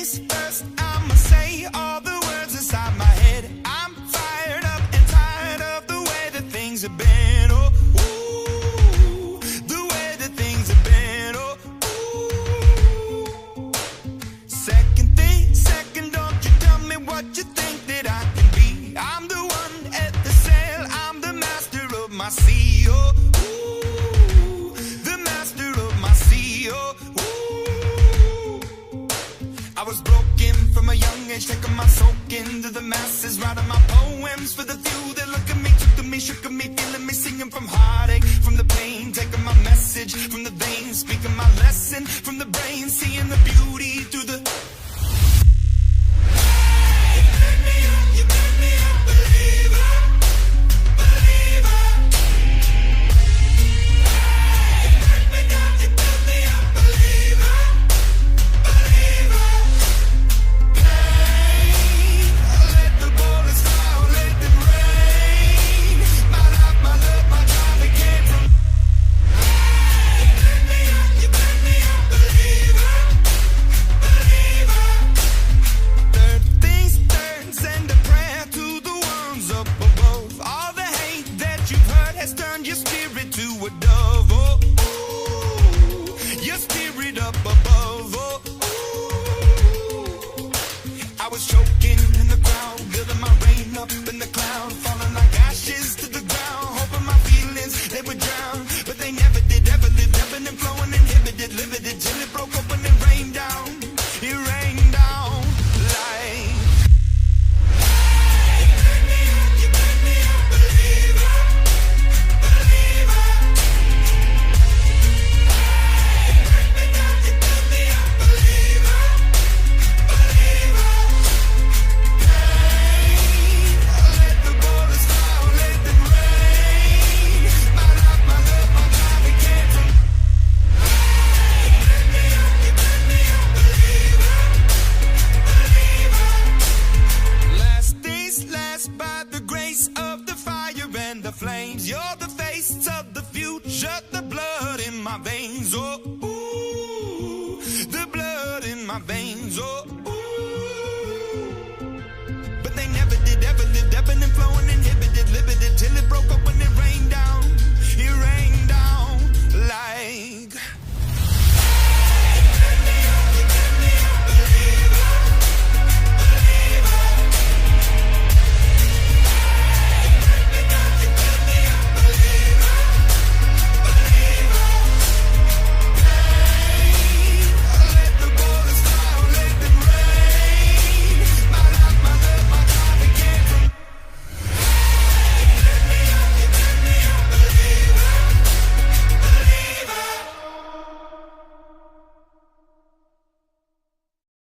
things first, I'ma say all the words inside my head. I'm fired up and tired of the way that things have been. Oh, ooh, the way that things have been. Oh, ooh. Second, don't you tell me what you think that I can be. I'm the one at the sail, I'm the master of my sea. Oh, ooh, the master of my sea. Oh, I was broken from a young age, taking my soak into the masses, writing my poems for the few that look at me, took to me, shook at me, feeling me, singing from heartache, from the pain, taking my message from the veins, speaking my lesson from the brain, seeing the beauty through the... You made me a believer, believer. You break me down, you build me a believer, believer. Let the bullets fly, let them rain. My life, my love, my drive, it came from. You made me a believer, believer. Third things third, send a prayer to the ones up above. All the hate that you've heard has turned your spirit to a dove. Oh, ooh, your spirit up above. Oh, ooh. I was choking in the crowd, building my rain up in the cloud, falling like ashes to the ground, hoping my feelings they would drown, but they never did. Ever lived, ebbing and flowing, inhibited, limited, till it broke open and rained down. It rained down like. You made me a believer, believer. You break me down, you build me a believer, believer. Let the bullets fly, let them rain. My life, my love, my drive, it came from. You made me a believer, believer. Last days last by the grace of the fire and the flames. You're the